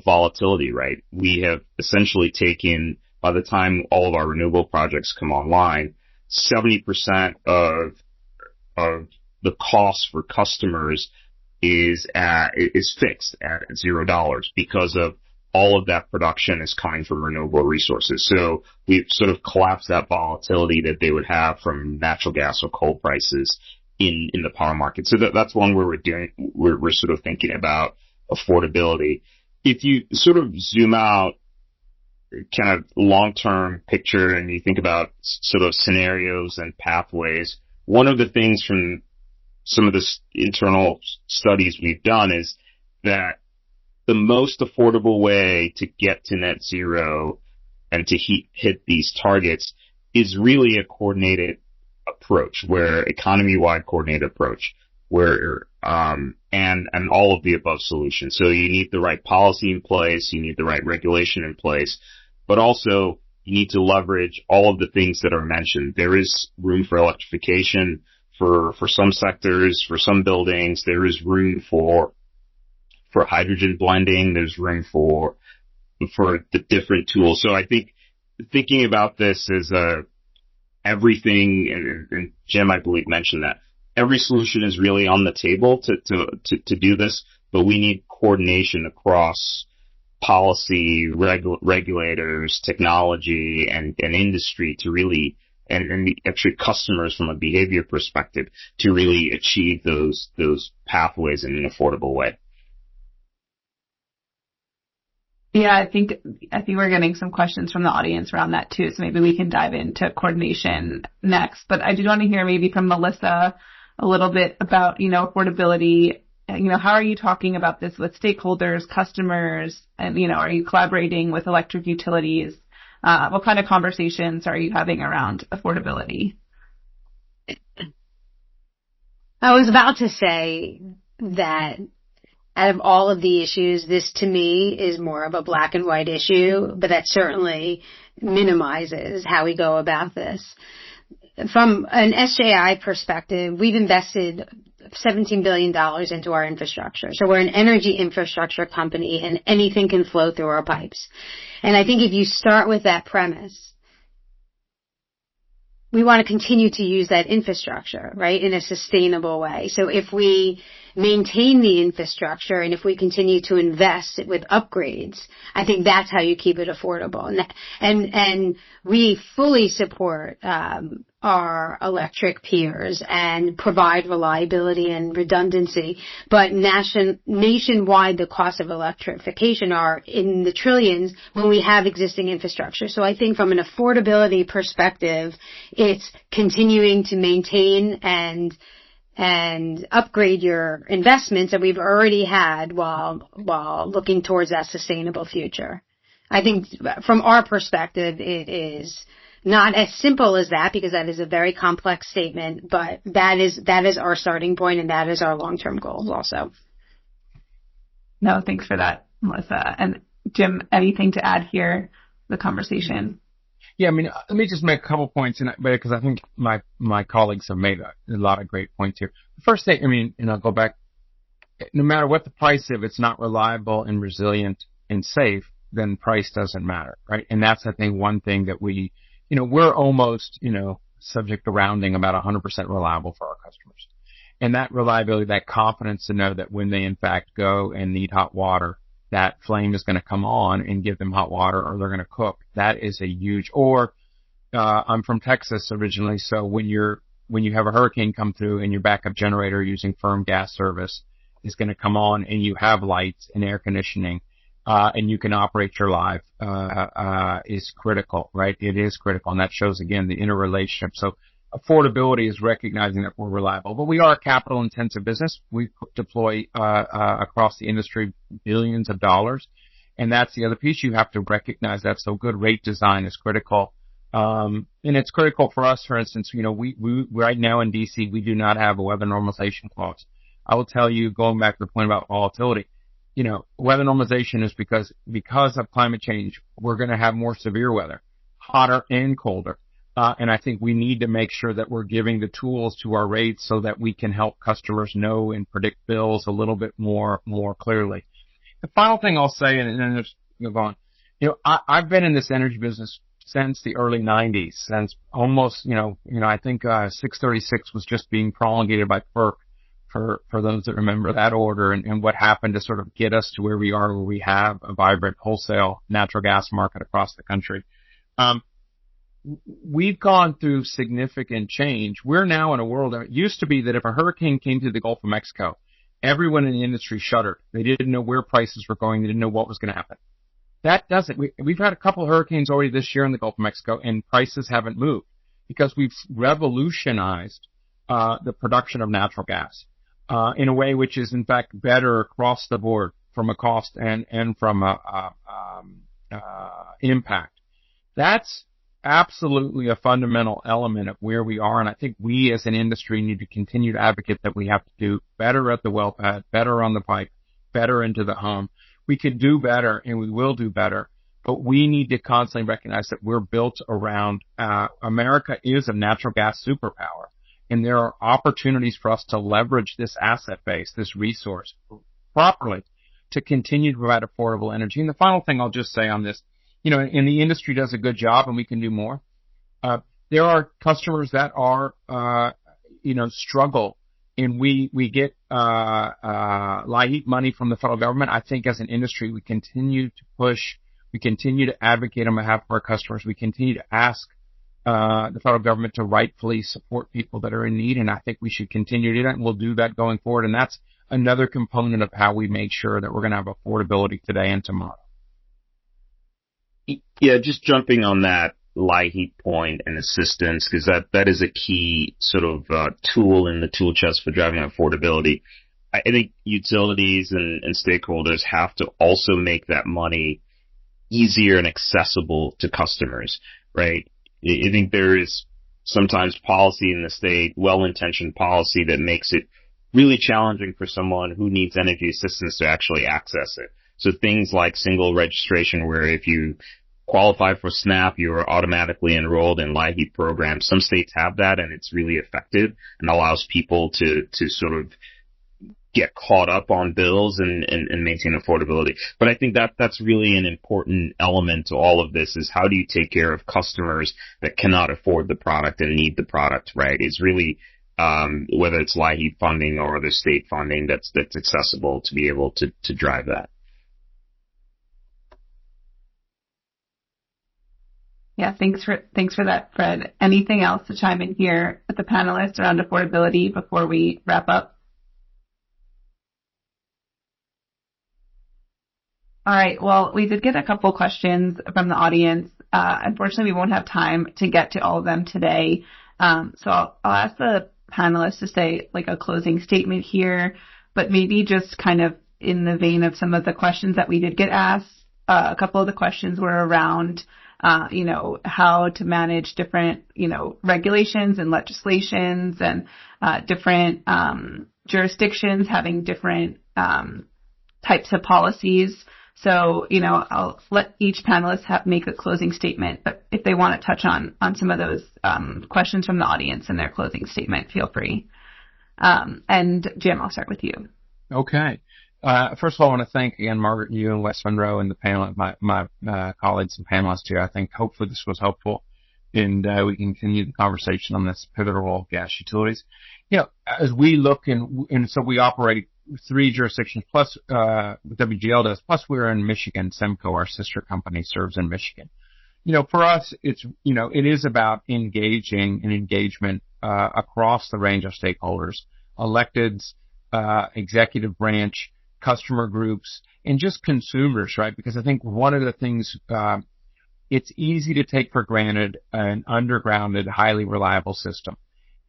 volatility, right? We have essentially taken, by the time all of our renewable projects come online, 70% of the cost for customers is fixed at $0 because of all of that production is coming from renewable resources. So we've sort of collapsed that volatility that they would have from natural gas or coal prices in the power market. So that's one where we're sort of thinking about affordability. If you sort of zoom out kind of long-term picture and you think about sort of scenarios and pathways, one of the things from some of the internal studies we've done is that the most affordable way to get to net zero and to hit these targets is really a coordinated approach, where economy-wide coordinated approach, where and all of the above solutions. So you need the right policy in place, you need the right regulation in place, but also you need to leverage all of the things that are mentioned. There is room for electrification for some sectors, for some buildings. There is room for hydrogen blending. There's room for the different tools. So I think thinking about this as everything, and Jim, I believe, mentioned that every solution is really on the table to do this, but we need coordination across policy, regulators, technology, and industry to really, and actually customers from a behavior perspective to really achieve those pathways in an affordable way. Yeah, I think we're getting some questions from the audience around that too, so maybe we can dive into coordination next. But I did want to hear maybe from Melissa a little bit about, affordability. How are you talking about this with stakeholders, customers, and, are you collaborating with electric utilities? What kind of conversations are you having around affordability? I was about to say that out of all of the issues, this to me is more of a black and white issue, but that certainly minimizes how we go about this. From an SJI perspective, we've invested $17 billion into our infrastructure. So we're an energy infrastructure company, and anything can flow through our pipes. And I think if you start with that premise, we want to continue to use that infrastructure, right, in a sustainable way. So if we maintain the infrastructure and if we continue to invest with upgrades, I think that's how you keep it affordable. And we fully support our electric peers and provide reliability and redundancy. But nationwide, the costs of electrification are in the trillions when we have existing infrastructure. So I think from an affordability perspective, it's continuing to maintain and upgrade your investments that we've already had while looking towards that sustainable future. I think from our perspective, it is not as simple as that, because that is a very complex statement, but that is our starting point, and that is our long-term goals also. No, thanks for that, Melissa. And Jim, anything to add here, the conversation? Yeah, let me just make a couple points, because I think my colleagues have made a lot of great points here. The first thing, I'll go back. No matter what the price, if it's not reliable and resilient and safe, then price doesn't matter, right? And that's, I think, one thing that we're almost, subject to rounding about 100% reliable for our customers. And that reliability, that confidence to know that when they in fact go and need hot water, that flame is going to come on and give them hot water, or they're going to cook. That is a huge, I'm from Texas originally, so when you have a hurricane come through and your backup generator using firm gas service is going to come on and you have lights and air conditioning, and you can operate your life, is critical, right? It is critical. And that shows, again, the interrelationship. So affordability is recognizing that we're reliable, but we are a capital intensive business. We deploy, across the industry billions of dollars. And that's the other piece. You have to recognize that. So good rate design is critical. And it's critical for us, for instance, we right now in DC, we do not have a weather normalization clause. I will tell you, going back to the point about volatility, weather normalization is because of climate change, we're going to have more severe weather, hotter and colder. And I think we need to make sure that we're giving the tools to our rates so that we can help customers know and predict bills a little bit more clearly. The final thing I'll say, and then just move on, I've been in this energy business since the early 90s, since almost, I think 636 was just being promulgated by FERC for those that remember that order and what happened to sort of get us to where we are, where we have a vibrant wholesale natural gas market across the country. We've gone through significant change. We're now in a world that it used to be that if a hurricane came through the Gulf of Mexico, everyone in the industry shuddered. They didn't know where prices were going. They didn't know what was going to happen. That doesn't. We've had a couple of hurricanes already this year in the Gulf of Mexico, and prices haven't moved because we've revolutionized the production of natural gas in a way which is, in fact, better across the board from a cost and from a impact. That's absolutely a fundamental element of where we are, and I think we as an industry need to continue to advocate that we have to do better at the well pad, better on the pipe, better into the home. We could do better, and we will do better, but we need to constantly recognize that we're built around America is a natural gas superpower, and there are opportunities for us to leverage this asset base, this resource, properly to continue to provide affordable energy. And the final thing I'll just say on this, and the industry does a good job and we can do more. There are customers that are, struggle, and we get, LIHEAP money from the federal government. I think as an industry, we continue to push, we continue to advocate on behalf of our customers. We continue to ask, the federal government to rightfully support people that are in need. And I think we should continue to do that, and we'll do that going forward. And that's another component of how we make sure that we're going to have affordability today and tomorrow. Yeah, just jumping on that LIHEAP point and assistance, because that is a key sort of tool in the tool chest for driving affordability. I think utilities and stakeholders have to also make that money easier and accessible to customers, right? I think there is sometimes policy in the state, well-intentioned policy, that makes it really challenging for someone who needs energy assistance to actually access it. So things like single registration, where if you qualify for SNAP, you're automatically enrolled in LIHEAP programs. Some states have that, and it's really effective and allows people to sort of get caught up on bills and maintain affordability. But I think that's really an important element to all of this, is how do you take care of customers that cannot afford the product and need the product, right? It's really, whether it's LIHEAP funding or other state funding that's accessible to be able to drive that. Yeah, thanks for that, Fred. Anything else to chime in here with the panelists around affordability before we wrap up? All right. Well, we did get a couple questions from the audience. Unfortunately, we won't have time to get to all of them today. So I'll ask the panelists to say like a closing statement here, but maybe just kind of in the vein of some of the questions that we did get asked. A couple of the questions were around how to manage different, regulations and legislations and different jurisdictions having different types of policies. So, I'll let each panelist make a closing statement, but if they want to touch on some of those questions from the audience in their closing statement, feel free. And Jim, I'll start with you. Okay. First of all, I want to thank again, Margaret, you and Wes Monroe and the panel, my colleagues and panelists here. I think hopefully this was helpful, and we can continue the conversation on this pivotal role of gas utilities. As we look and so we operate 3 jurisdictions plus WGL does, plus we're in Michigan. Semco, our sister company, serves in Michigan. For us, it's it is about engagement across the range of stakeholders, electeds, executive branch, customer groups, and just consumers, right? Because I think one of the things, it's easy to take for granted an undergrounded, highly reliable system.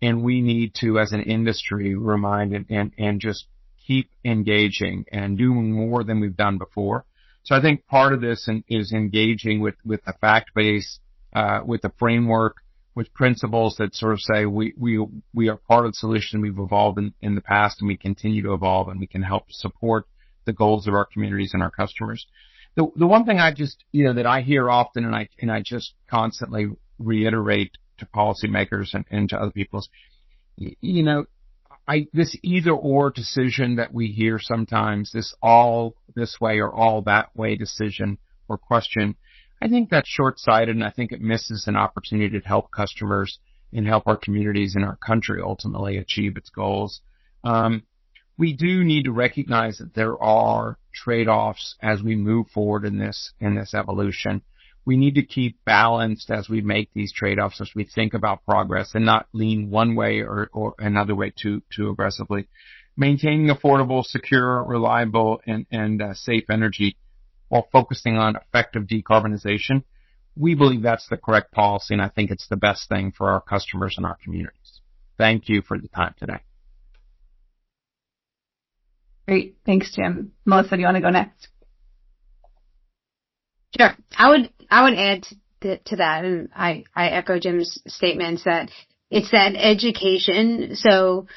And we need to, as an industry, remind and just keep engaging and doing more than we've done before. So I think part of this is engaging with the fact base, with the framework, with principles that sort of say we are part of the solution. We've evolved in the past, and we continue to evolve, and we can help support the goals of our communities and our customers. The one thing I just that I hear often, and I just constantly reiterate to policymakers and to other people is, this either or decision that we hear sometimes, this all this way or all that way decision or question. I think that's short-sighted, and I think it misses an opportunity to help customers and help our communities and our country ultimately achieve its goals. We do need to recognize that there are trade-offs as we move forward in this evolution. We need to keep balanced as we make these trade-offs, as we think about progress, and not lean one way or another way too aggressively. Maintaining affordable, secure, reliable, and safe energy while focusing on effective decarbonization, we believe that's the correct policy, and I think it's the best thing for our customers and our communities. Thank you for the time today. Great. Thanks, Jim. Melissa, do you want to go next? Sure. I would add to that, and I echo Jim's statements that it's that education. So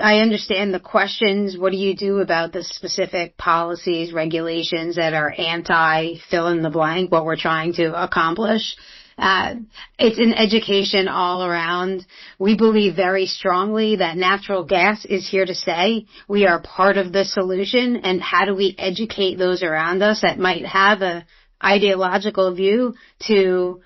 I understand the questions. What do you do about the specific policies, regulations that are anti fill in the blank, what we're trying to accomplish? It's an education all around. We believe very strongly that natural gas is here to stay. We are part of the solution. And how do we educate those around us that might have a ideological view to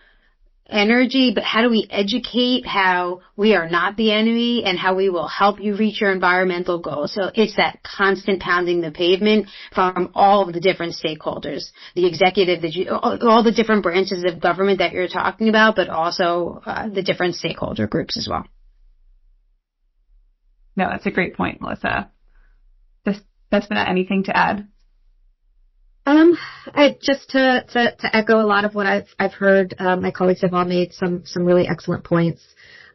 energy, but how do we educate how we are not the enemy and how we will help you reach your environmental goals? So it's that constant pounding the pavement from all of the different stakeholders, the executive, all the different branches of government that you're talking about, but also the different stakeholder groups as well. No, that's a great point, Melissa. Despina, anything to add? Just to echo a lot of what I've heard, my colleagues have all made some really excellent points.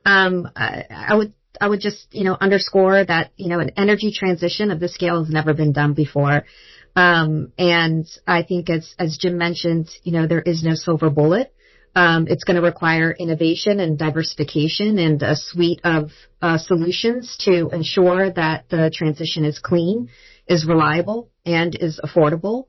I would just, underscore that, an energy transition of this scale has never been done before. And I think as Jim mentioned, there is no silver bullet. It's going to require innovation and diversification and a suite of solutions to ensure that the transition is clean, is reliable, and is affordable.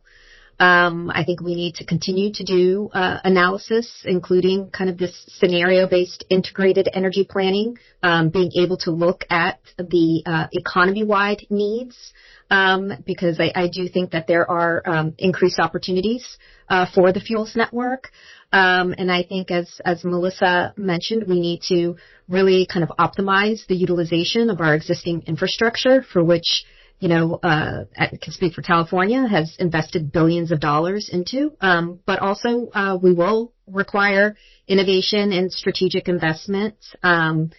I think we need to continue to do analysis, including kind of this scenario-based integrated energy planning, being able to look at the economy-wide needs, because I do think that there are increased opportunities for the fuels network. And I think as Melissa mentioned, we need to really kind of optimize the utilization of our existing infrastructure, for which I can speak for California, has invested billions of dollars into, but also we will require innovation and strategic investment. And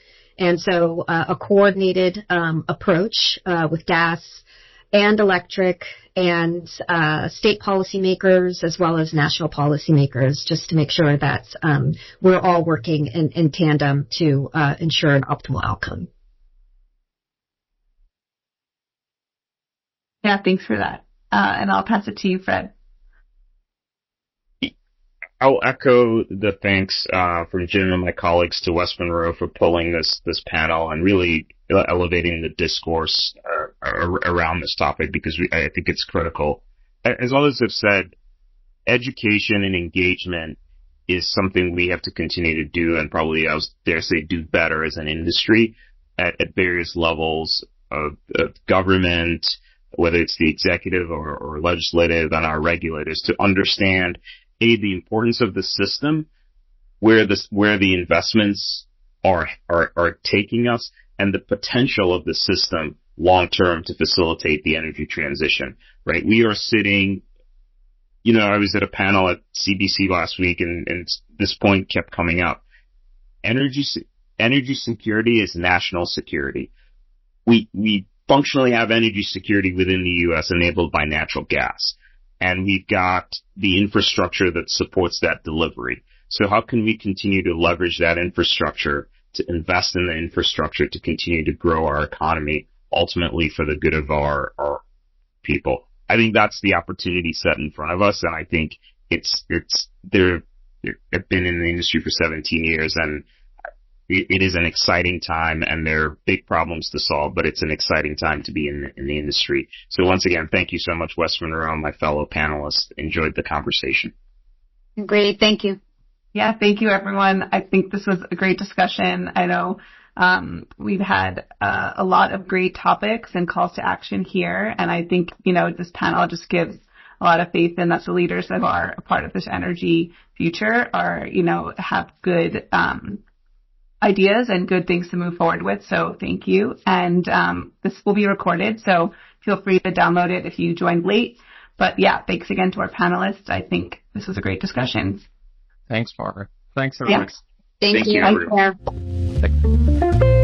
so a coordinated approach with gas and electric and state policymakers as well as national policymakers, just to make sure that we're all working in tandem to ensure an optimal outcome. Yeah, thanks for that. And I'll pass it to you, Fred. I'll echo the thanks from Jim and my colleagues to West Monroe for pulling this panel and really elevating the discourse around this topic, because I think it's critical. As others have said, education and engagement is something we have to continue to do, and probably, I dare say, do better as an industry at various levels of government, whether it's the executive or legislative, and our regulators, to understand the importance of the system, where the investments are taking us, and the potential of the system long term to facilitate the energy transition. Right? We are sitting. I was at a panel at CBC last week, and this point kept coming up. Energy security is national security. We functionally have energy security within the U.S. enabled by natural gas. And we've got the infrastructure that supports that delivery. So how can we continue to leverage that infrastructure, to invest in the infrastructure, to continue to grow our economy, ultimately for the good of our people? I think that's the opportunity set in front of us. And I think I've been in the industry for 17 years, and it is an exciting time, and there are big problems to solve, but it's an exciting time to be in the industry. So once again, thank you so much, West Monroe, and my fellow panelists. Enjoyed the conversation. Great. Thank you. Yeah, thank you, everyone. I think this was a great discussion. I know we've had a lot of great topics and calls to action here, and I think, this panel just gives a lot of faith in that the leaders that are a part of this energy future are, have good ideas and good things to move forward with. So thank you. And this will be recorded, so feel free to download it if you joined late. But yeah, thanks again to our panelists. I think this was a great discussion. Thanks, Margaret. Thanks, everyone. Yeah. Thank you. everyone. Thank you.